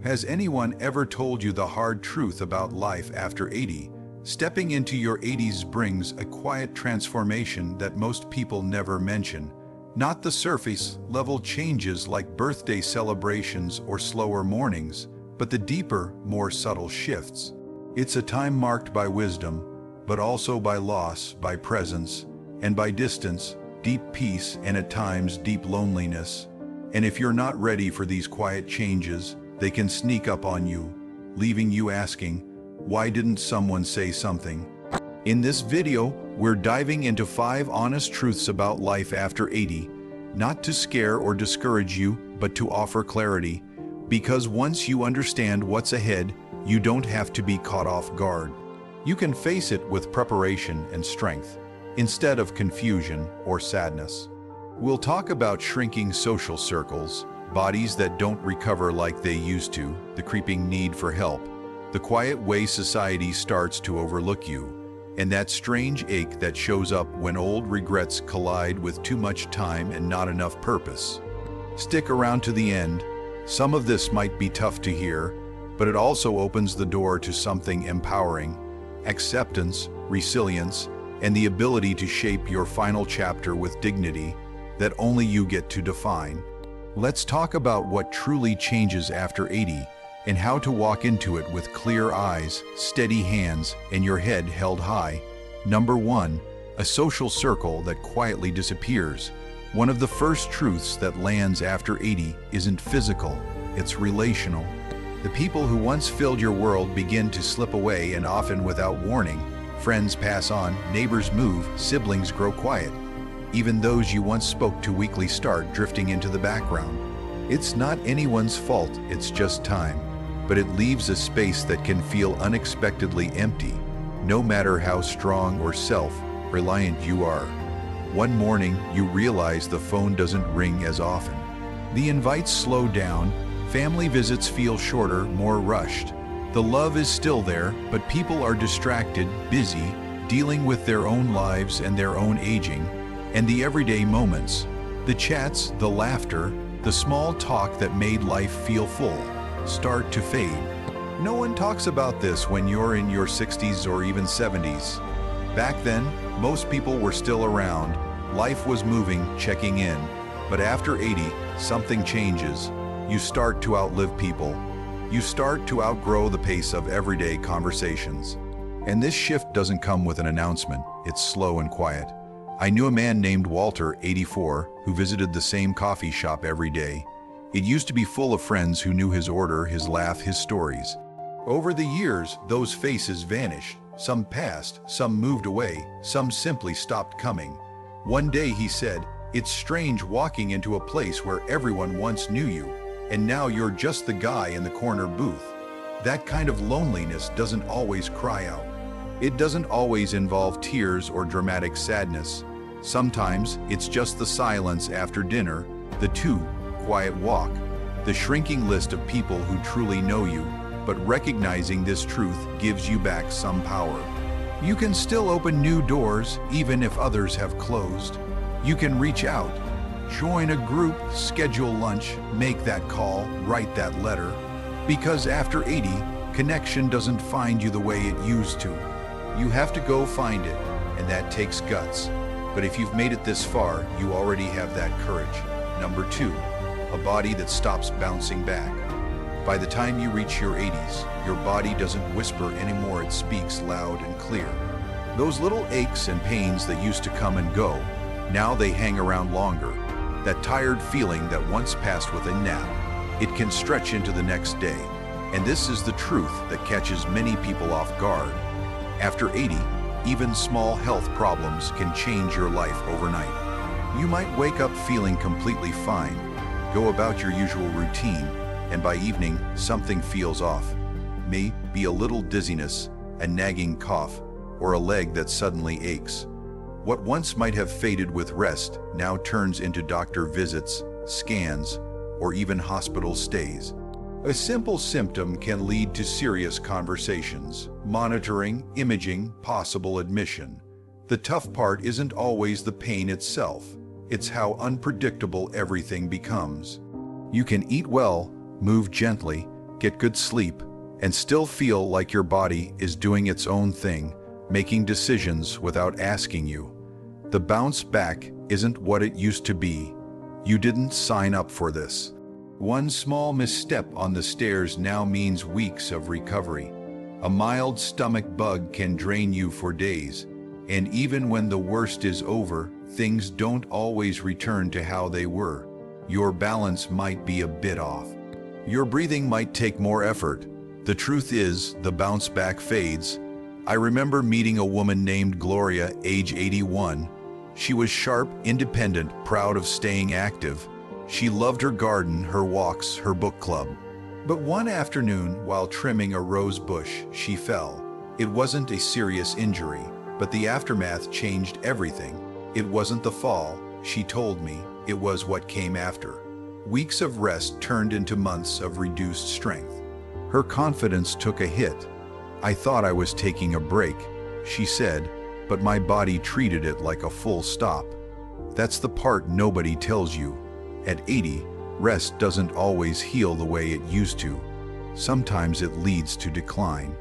Has anyone ever told you the hard truth about life after 80? Stepping into your 80s brings a quiet transformation that most people never mention. Not the surface-level changes like birthday celebrations or slower mornings, but the deeper, more subtle shifts. It's a time marked by wisdom, but also by loss, by presence, and by distance, deep peace, and at times deep loneliness. And if you're not ready for these quiet changes, they can sneak up on you, leaving you asking, why didn't someone say something? In this video, we're diving into 5 honest truths about life after 80, not to scare or discourage you, but to offer clarity. Because once you understand what's ahead, you don't have to be caught off guard. You can face it with preparation and strength, instead of confusion or sadness. We'll talk about shrinking social circles, bodies that don't recover like they used to, the creeping need for help, the quiet way society starts to overlook you, and that strange ache that shows up when old regrets collide with too much time and not enough purpose. Stick around to the end. Some of this might be tough to hear, but it also opens the door to something empowering: acceptance, resilience, and the ability to shape your final chapter with dignity that only you get to define. Let's talk about what truly changes after 80 and how to walk into it with clear eyes, steady hands, and your head held high. Number 1, a social circle that quietly disappears. One of the first truths that lands after 80 isn't physical, it's relational. The people who once filled your world begin to slip away, and often without warning. Friends pass on, neighbors move, siblings grow quiet. Even those you once spoke to weekly start drifting into the background. It's not anyone's fault, it's just time. But it leaves a space that can feel unexpectedly empty, no matter how strong or self-reliant you are. One morning, you realize the phone doesn't ring as often. The invites slow down, family visits feel shorter, more rushed. The love is still there, but people are distracted, busy, dealing with their own lives and their own aging. And the everyday moments, the chats, the laughter, the small talk that made life feel full, start to fade. No one talks about this when you're in your 60s or even 70s. Back then, most people were still around. Life was moving, checking in. But after 80, something changes. You start to outlive people. You start to outgrow the pace of everyday conversations. And this shift doesn't come with an announcement. It's slow and quiet. I knew a man named Walter, 84, who visited the same coffee shop every day. It used to be full of friends who knew his order, his laugh, his stories. Over the years, those faces vanished. Some passed, some moved away, some simply stopped coming. One day he said, "It's strange walking into a place where everyone once knew you, and now you're just the guy in the corner booth." That kind of loneliness doesn't always cry out. It doesn't always involve tears or dramatic sadness. Sometimes it's just the silence after dinner, the too quiet walk, the shrinking list of people who truly know you. But recognizing this truth gives you back some power. You can still open new doors even if others have closed. You can reach out, join a group, schedule lunch, make that call, write that letter. Because after 80, connection doesn't find you the way it used to. You have to go find it, and that takes guts. But if you've made it this far, you already have that courage. Number 2, a body that stops bouncing back. By the time you reach your 80s, your body doesn't whisper anymore, it speaks loud and clear. Those little aches and pains that used to come and go, now they hang around longer. That tired feeling that once passed with a nap, it can stretch into the next day. And this is the truth that catches many people off guard. After 80, even small health problems can change your life overnight. You might wake up feeling completely fine, go about your usual routine, and by evening, something feels off. Maybe a little dizziness, a nagging cough, or a leg that suddenly aches. What once might have faded with rest now turns into doctor visits, scans, or even hospital stays. A simple symptom can lead to serious conversations, monitoring, imaging, possible admission. The tough part isn't always the pain itself, it's how unpredictable everything becomes. You can eat well, move gently, get good sleep, and still feel like your body is doing its own thing, making decisions without asking you. The bounce back isn't what it used to be. You didn't sign up for this. One small misstep on the stairs now means weeks of recovery. A mild stomach bug can drain you for days, and even when the worst is over, things don't always return to how they were. Your balance might be a bit off. Your breathing might take more effort. The truth is, the bounce back fades. I remember meeting a woman named Gloria, age 81. She was sharp, independent, proud of staying active. She loved her garden, her walks, her book club. But one afternoon, while trimming a rose bush, she fell. It wasn't a serious injury, but the aftermath changed everything. It wasn't the fall, she told me, it was what came after. Weeks of rest turned into months of reduced strength. Her confidence took a hit. I thought I was taking a break, she said, but my body treated it like a full stop. That's the part nobody tells you. At 80, rest doesn't always heal the way it used to. Sometimes it leads to decline.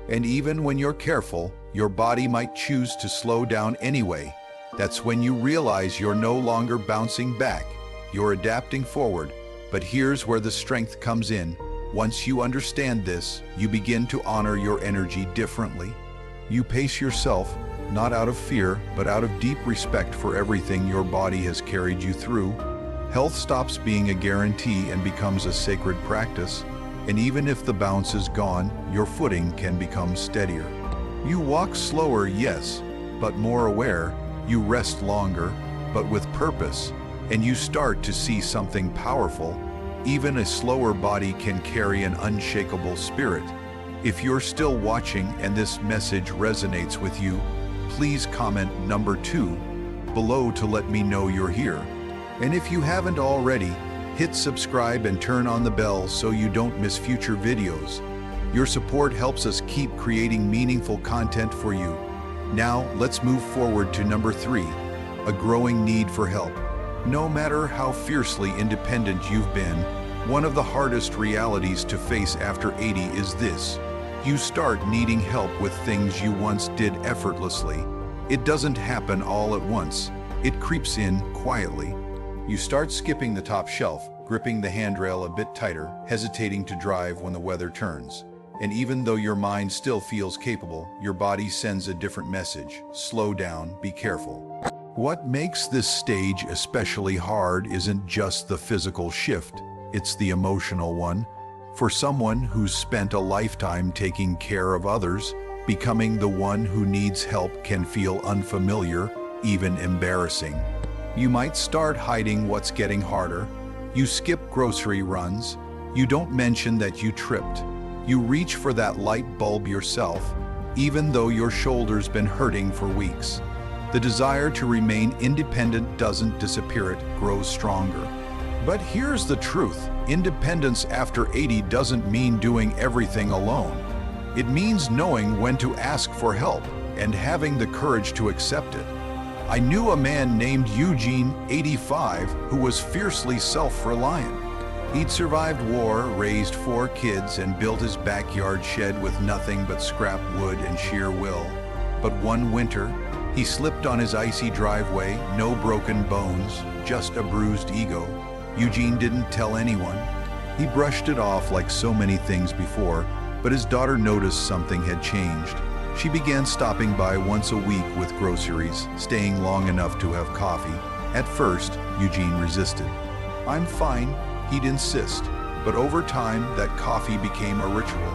And even when you're careful, your body might choose to slow down anyway. That's when you realize you're no longer bouncing back. You're adapting forward. But here's where the strength comes in. Once you understand this, you begin to honor your energy differently. You pace yourself, not out of fear, but out of deep respect for everything your body has carried you through. Health stops being a guarantee and becomes a sacred practice. And even if the bounce is gone, your footing can become steadier. You walk slower, yes, but more aware. You rest longer, but with purpose. And you start to see something powerful. Even a slower body can carry an unshakable spirit. If you're still watching and this message resonates with you, please comment number 2 below to let me know you're here. And if you haven't already, hit subscribe and turn on the bell so you don't miss future videos. Your support helps us keep creating meaningful content for you. Now, let's move forward to number 3, a growing need for help. No matter how fiercely independent you've been, one of the hardest realities to face after 80 is this. You start needing help with things you once did effortlessly. It doesn't happen all at once. It creeps in quietly. You start skipping the top shelf, gripping the handrail a bit tighter, hesitating to drive when the weather turns. And even though your mind still feels capable, your body sends a different message. Slow down, be careful. What makes this stage especially hard isn't just the physical shift, it's the emotional one. For someone who's spent a lifetime taking care of others, becoming the one who needs help can feel unfamiliar, even embarrassing. You might start hiding what's getting harder. You skip grocery runs. You don't mention that you tripped. You reach for that light bulb yourself, even though your shoulder's been hurting for weeks. The desire to remain independent doesn't disappear, it grows stronger. But here's the truth. Independence after 80 doesn't mean doing everything alone. It means knowing when to ask for help and having the courage to accept it. I knew a man named Eugene, 85, who was fiercely self-reliant. He'd survived war, raised 4 kids, and built his backyard shed with nothing but scrap wood and sheer will. But one winter, he slipped on his icy driveway, no broken bones, just a bruised ego. Eugene didn't tell anyone. He brushed it off like so many things before, but his daughter noticed something had changed. She began stopping by once a week with groceries, staying long enough to have coffee. At first, Eugene resisted. "I'm fine," he'd insist, but over time, that coffee became a ritual.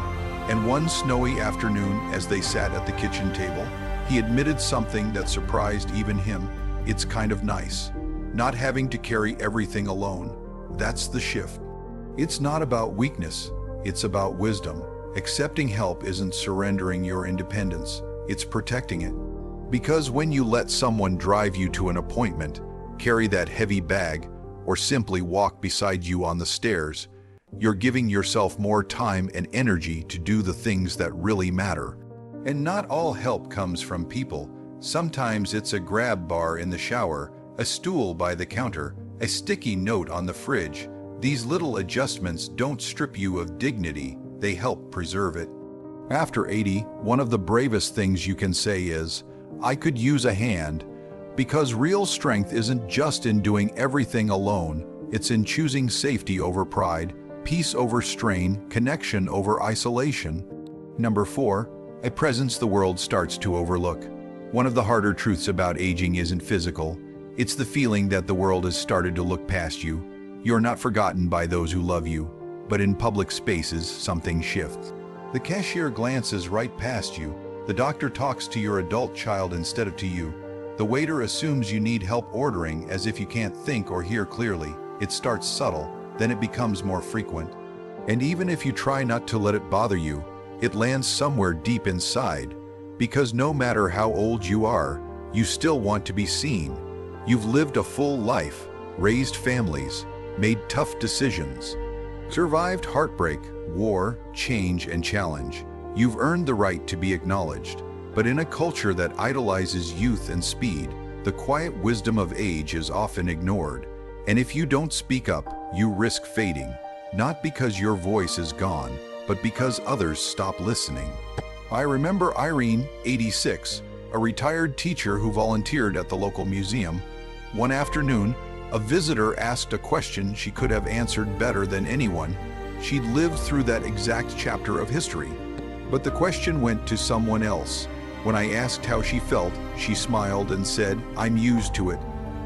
And one snowy afternoon, as they sat at the kitchen table, he admitted something that surprised even him. It's kind of nice. Not having to carry everything alone. That's the shift. It's not about weakness, it's about wisdom. Accepting help isn't surrendering your independence, it's protecting it. Because when you let someone drive you to an appointment, carry that heavy bag, or simply walk beside you on the stairs, you're giving yourself more time and energy to do the things that really matter. And not all help comes from people. Sometimes it's a grab bar in the shower, a stool by the counter, a sticky note on the fridge. These little adjustments don't strip you of dignity, they help preserve it. After 80, one of the bravest things you can say is, "I could use a hand," because real strength isn't just in doing everything alone, it's in choosing safety over pride, peace over strain, connection over isolation. Number 4, a presence the world starts to overlook. One of the harder truths about aging isn't physical, it's the feeling that the world has started to look past you. You're not forgotten by those who love you, but in public spaces, something shifts. The cashier glances right past you, the doctor talks to your adult child instead of to you. The waiter assumes you need help ordering as if you can't think or hear clearly. It starts subtle, then it becomes more frequent. And even if you try not to let it bother you, it lands somewhere deep inside, because no matter how old you are, you still want to be seen. You've lived a full life, raised families, made tough decisions, survived heartbreak, war, change, and challenge. You've earned the right to be acknowledged. But in a culture that idolizes youth and speed, the quiet wisdom of age is often ignored. And if you don't speak up, you risk fading, not because your voice is gone, but because others stop listening. I remember Irene, 86, a retired teacher who volunteered at the local museum. One afternoon, a visitor asked a question she could have answered better than anyone. She'd lived through that exact chapter of history. But the question went to someone else. When I asked how she felt, she smiled and said, "I'm used to it."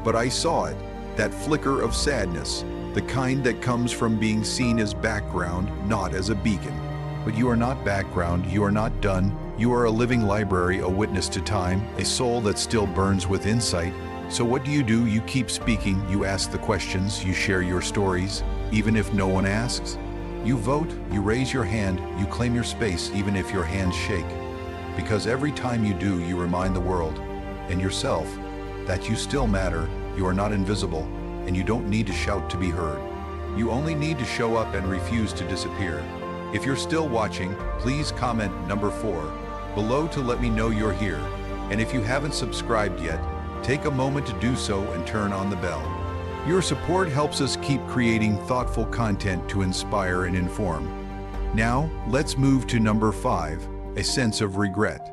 But I saw it, that flicker of sadness, the kind that comes from being seen as background, not as a beacon. But you are not background, you are not done. You are a living library, a witness to time, a soul that still burns with insight. So what do? You keep speaking, you ask the questions, you share your stories, even if no one asks. You vote, you raise your hand, you claim your space, even if your hands shake. Because every time you do, you remind the world, and yourself, that you still matter, you are not invisible, and you don't need to shout to be heard. You only need to show up and refuse to disappear. If you're still watching, please comment number 4 below to let me know you're here. And if you haven't subscribed yet, take a moment to do so and turn on the bell. Your support helps us keep creating thoughtful content to inspire and inform. Now, let's move to number 5, a sense of regret.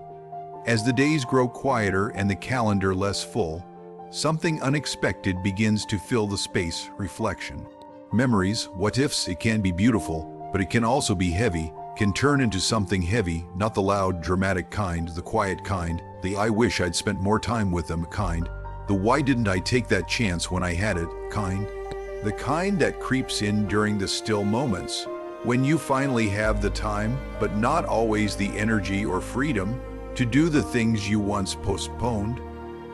As the days grow quieter and the calendar less full, something unexpected begins to fill the space: reflection. Memories, what ifs, it can be beautiful, but it can also be heavy, can turn into something heavy, not the loud, dramatic kind, the quiet kind, the "I wish I'd spent more time with them" kind, the "why didn't I take that chance when I had it" kind, the kind that creeps in during the still moments, when you finally have the time, but not always the energy or freedom, to do the things you once postponed.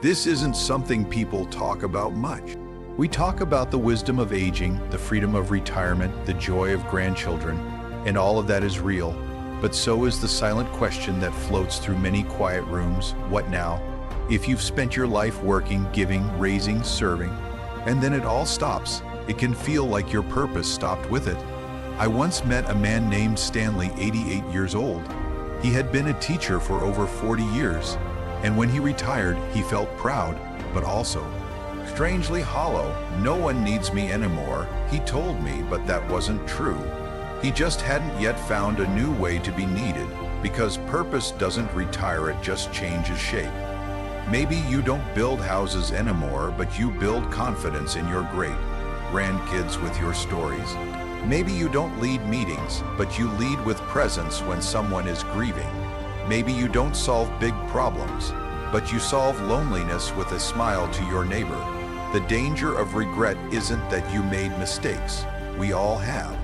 This isn't something people talk about much. We talk about the wisdom of aging, the freedom of retirement, the joy of grandchildren, and all of that is real. But so is the silent question that floats through many quiet rooms: what now? If you've spent your life working, giving, raising, serving, and then it all stops, it can feel like your purpose stopped with it. I once met a man named Stanley, 88 years old. He had been a teacher for over 40 years, and when he retired, he felt proud, but also strangely hollow. "No one needs me anymore," he told me, but that wasn't true. He just hadn't yet found a new way to be needed, because purpose doesn't retire, it just changes shape. Maybe you don't build houses anymore, but you build confidence in your great-grandkids with your stories. Maybe you don't lead meetings, but you lead with presence when someone is grieving. Maybe you don't solve big problems, but you solve loneliness with a smile to your neighbor. The danger of regret isn't that you made mistakes. We all have.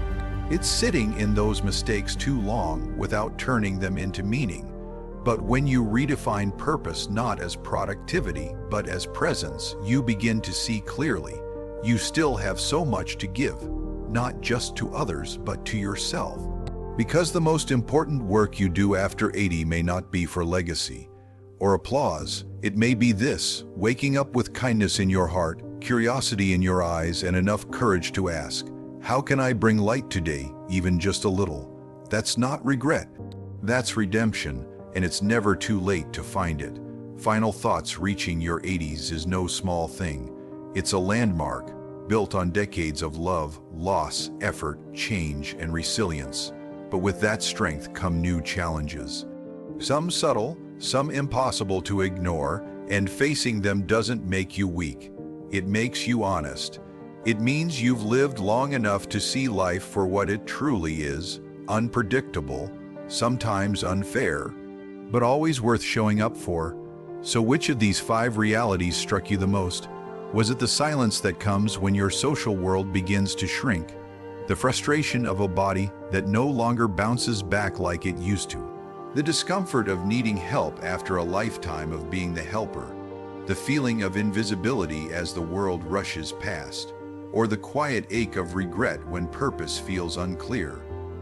It's sitting in those mistakes too long without turning them into meaning. But when you redefine purpose not as productivity, but as presence, you begin to see clearly. You still have so much to give, not just to others, but to yourself. Because the most important work you do after 80 may not be for legacy or applause. It may be this: waking up with kindness in your heart, curiosity in your eyes, and enough courage to ask, "How can I bring light today, even just a little?" That's not regret. That's redemption, and it's never too late to find it. Final thoughts: reaching your 80s is no small thing. It's a landmark, built on decades of love, loss, effort, change, and resilience. But with that strength come new challenges. Some subtle, some impossible to ignore, and facing them doesn't make you weak. It makes you honest. It means you've lived long enough to see life for what it truly is, unpredictable, sometimes unfair, but always worth showing up for. So which of these 5 realities struck you the most? Was it the silence that comes when your social world begins to shrink? The frustration of a body that no longer bounces back like it used to? The discomfort of needing help after a lifetime of being the helper? The feeling of invisibility as the world rushes past? Or the quiet ache of regret when purpose feels unclear?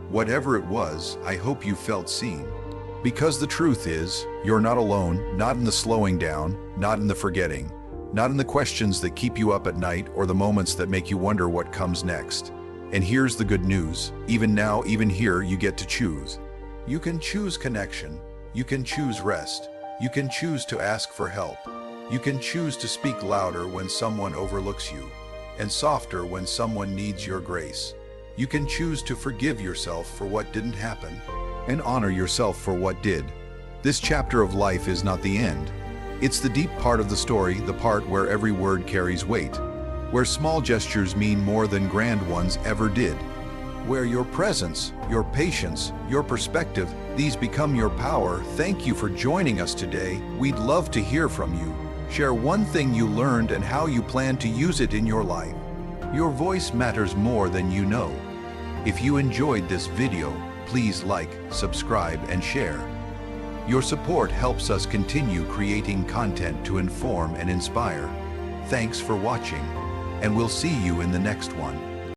Whatever it was, I hope you felt seen. Because the truth is, you're not alone, not in the slowing down, not in the forgetting, not in the questions that keep you up at night or the moments that make you wonder what comes next. And here's the good news. Even now, even here, you get to choose. You can choose connection. You can choose rest. You can choose to ask for help. You can choose to speak louder when someone overlooks you, and softer when someone needs your grace. You can choose to forgive yourself for what didn't happen, and honor yourself for what did. This chapter of life is not the end. It's the deep part of the story, the part where every word carries weight, where small gestures mean more than grand ones ever did, where your presence, your patience, your perspective, these become your power. Thank you for joining us today. We'd love to hear from you. Share one thing you learned and how you plan to use it in your life. Your voice matters more than you know. If you enjoyed this video, please like, subscribe, and share. Your support helps us continue creating content to inform and inspire. Thanks for watching, and we'll see you in the next one.